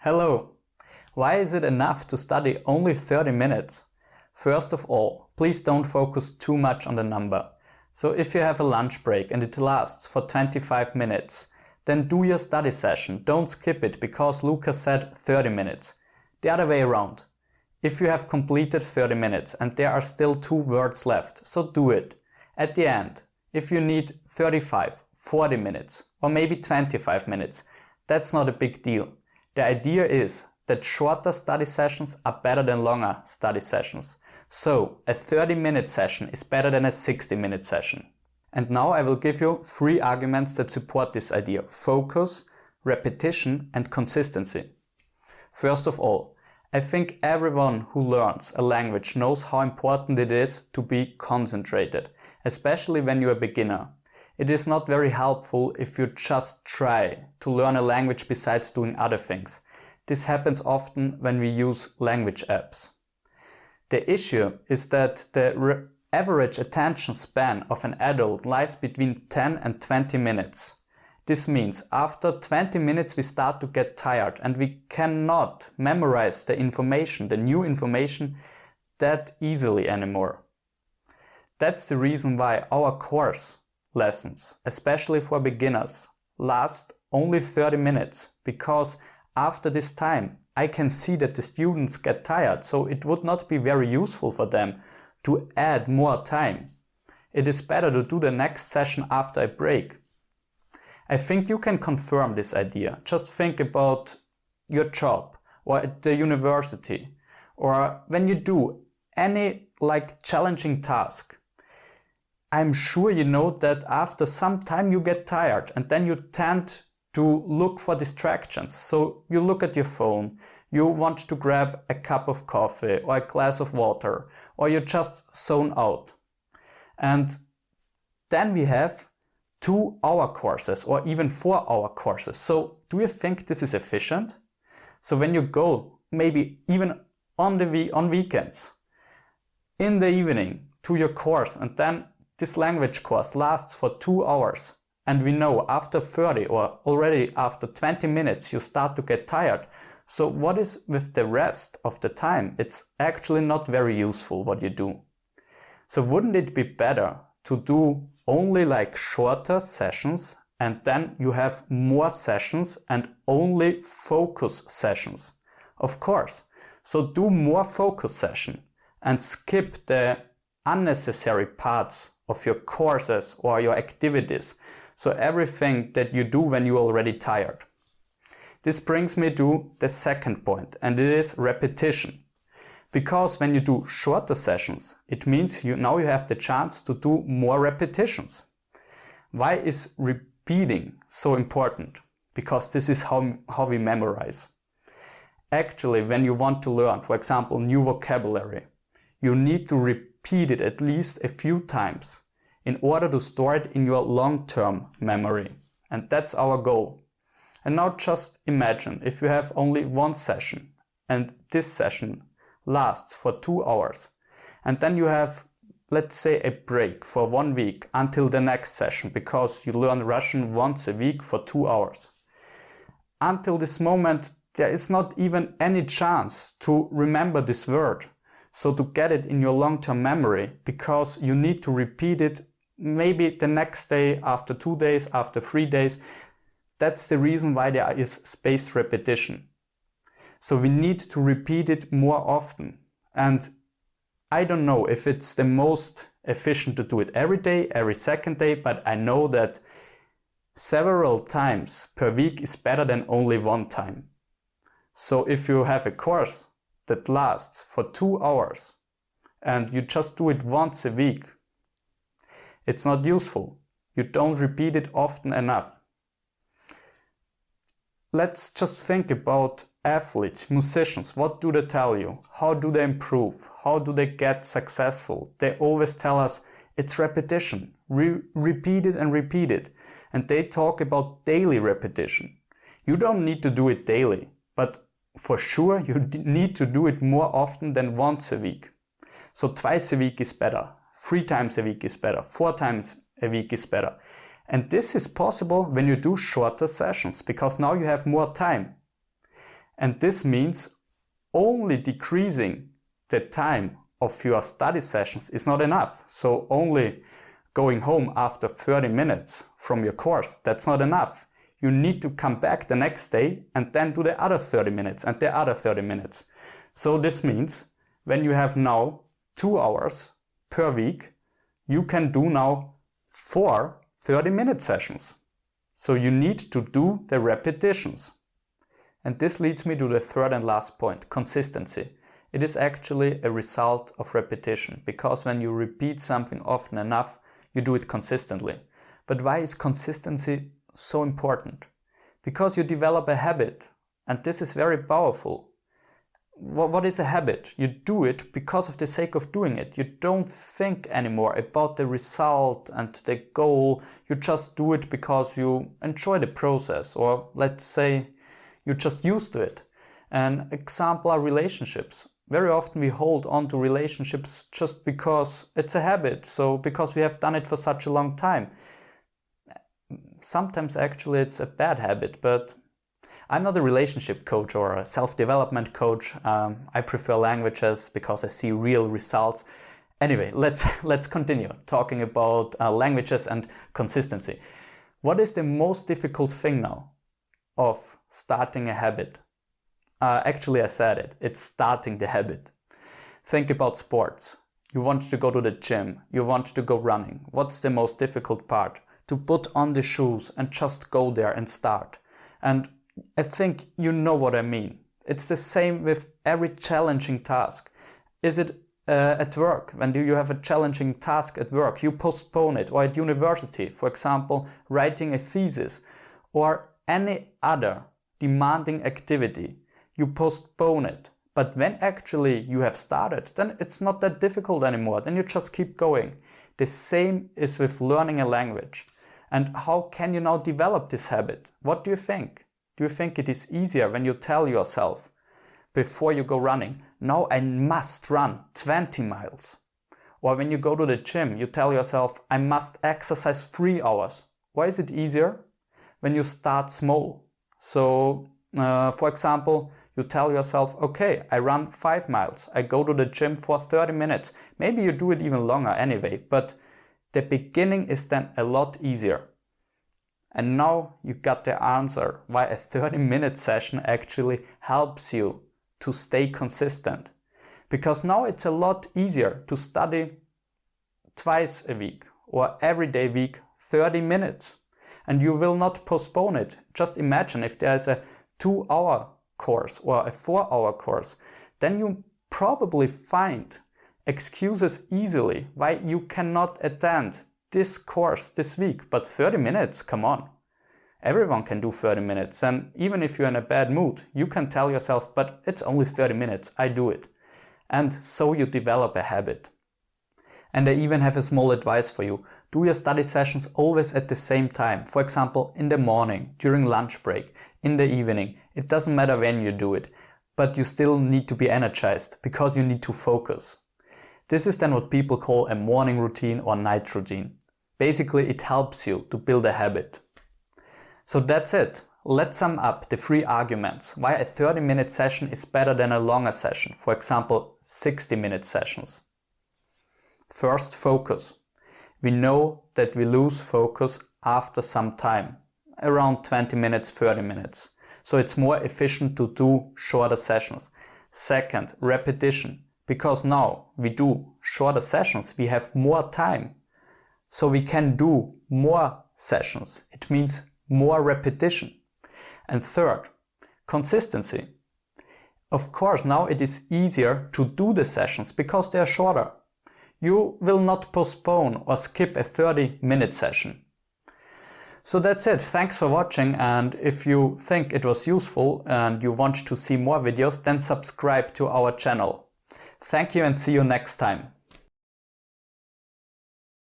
Hello! Why is it enough to study only 30 minutes? First of all, please don't focus too much on the number. So if you have a lunch break and it lasts for 25 minutes, then do your study session. Don't skip it because Lucas said 30 minutes. The other way around. If you have completed 30 minutes and there are still 2 words left, so do it. At the end, if you need 35, 40 minutes or maybe 25 minutes, that's not a big deal. The idea is that shorter study sessions are better than longer study sessions. So a 30-minute session is better than a 60-minute session. And now I will give you 3 arguments that support this idea: focus, repetition and consistency. First of all, I think everyone who learns a language knows how important it is to be concentrated, especially when you're a beginner. It is not very helpful if you just try to learn a language besides doing other things. This happens often when we use language apps. The issue is that the average attention span of an adult lies between 10 and 20 minutes. This means after 20 minutes we start to get tired and we cannot memorize the information, the new information, that easily anymore. That's the reason why our course lessons, especially for beginners, last only 30 minutes, because after this time I can see that the students get tired, so it would not be very useful for them to add more time. It is better to do the next session after a break. I think you can confirm this idea. Just think about your job or at the university or when you do any challenging task. I'm sure you know that after some time you get tired and then you tend to look for distractions. So you look at your phone, you want to grab a cup of coffee or a glass of water, or you just zone out. And then we have 2-hour courses or even 4-hour courses. So do you think this is efficient? So when you go, maybe even on weekends, in the evening to your course, and then this language course lasts for 2 hours, and we know after 30 or already after 20 minutes you start to get tired. So what is with the rest of the time? It's actually not very useful what you do. So wouldn't it be better to do only shorter sessions and then you have more sessions and only focus sessions? Of course. So do more focus session and skip the unnecessary parts of your courses or your activities. So everything that you do when you're already tired. This brings me to the second point, and it is repetition. Because when you do shorter sessions, it means now you have the chance to do more repetitions. Why is repeating so important? Because this is how we memorize. Actually, when you want to learn, for example, new vocabulary, you need to repeat it at least a few times in order to store it in your long-term memory. And that's our goal. And now just imagine if you have only one session and this session lasts for 2 hours. And then you have, let's say, a break for 1 week until the next session because you learn Russian once a week for 2 hours. Until this moment, there is not even any chance to remember this word. So to get it in your long-term memory, because you need to repeat it maybe the next day, after 2 days, after 3 days. That's the reason why there is spaced repetition. So we need to repeat it more often. And I don't know if it's the most efficient to do it every day, every second day, but I know that several times per week is better than only one time. So if you have a course that lasts for 2 hours and you just do it once a week, it's not useful. You don't repeat it often enough. Let's just think about athletes, musicians. What do they tell you? How do they improve? How do they get successful? They always tell us it's repetition. Repeat it and repeat it. And they talk about daily repetition. You don't need to do it daily, but for sure you need to do it more often than once a week. So twice a week is better. 3 times a week is better. 4 times a week is better. And this is possible when you do shorter sessions, because now you have more time. And this means only decreasing the time of your study sessions is not enough. So only going home after 30 minutes from your course, that's not enough. You need to come back the next day and then do the other 30 minutes and the other 30 minutes. So this means when you have now 2 hours per week, you can do now 4 30-minute sessions. So you need to do the repetitions. And this leads me to the third and last point, consistency. It is actually a result of repetition, because when you repeat something often enough, you do it consistently. But why is consistency so important? Because you develop a habit, and this is very powerful. What is a habit? You do it because of the sake of doing it. You don't think anymore about the result and the goal. You just do it because you enjoy the process, or let's say you're just used to it. An example are relationships. Very often we hold on to relationships just because it's a habit, so because we have done it for such a long time. Sometimes actually it's a bad habit, but I'm not a relationship coach or a self-development coach. I prefer languages because I see real results. Anyway, let's continue talking about languages and consistency. What is the most difficult thing now of starting a habit? Actually, I said it. It's starting the habit. Think about sports. You want to go to the gym. You want to go running. What's the most difficult part? To put on the shoes and just go there and start. And I think you know what I mean. It's the same with every challenging task. Is it at work? When you have a challenging task at work, you postpone it. Or at university, for example, writing a thesis or any other demanding activity, you postpone it. But when actually you have started, then it's not that difficult anymore. Then you just keep going. The same is with learning a language. And how can you now develop this habit? What do you think? Do you think it is easier when you tell yourself before you go running, now I must run 20 miles? Or when you go to the gym, you tell yourself, I must exercise 3 hours. Why is it easier? When you start small. So, for example, you tell yourself, okay, I run 5 miles. I go to the gym for 30 minutes. Maybe you do it even longer anyway, but the beginning is then a lot easier. And now you got the answer why a 30-minute session actually helps you to stay consistent. Because now it's a lot easier to study twice a week or every day week 30 minutes. And you will not postpone it. Just imagine if there's a 2-hour course or a 4-hour course, then you probably find excuses easily why you cannot attend this course this week. But 30 minutes, come on. Everyone can do 30 minutes. And even if you're in a bad mood, you can tell yourself, but it's only 30 minutes, I do it. And so you develop a habit. And I even have a small advice for you. Do your study sessions always at the same time. For example, in the morning, during lunch break, in the evening. It doesn't matter when you do it, but you still need to be energized because you need to focus. This is then what people call a morning routine or night routine. Basically, it helps you to build a habit. So that's it. Let's sum up the 3 arguments why a 30-minute session is better than a longer session. For example, 60-minute sessions. First, focus. We know that we lose focus after some time, around 20 minutes, 30 minutes. So it's more efficient to do shorter sessions. Second, repetition. Because now we do shorter sessions, we have more time. So we can do more sessions. It means more repetition. And third, consistency. Of course, now it is easier to do the sessions because they are shorter. You will not postpone or skip a 30-minute session. So that's it. Thanks for watching, and if you think it was useful and you want to see more videos, then subscribe to our channel. Thank you and see you next time.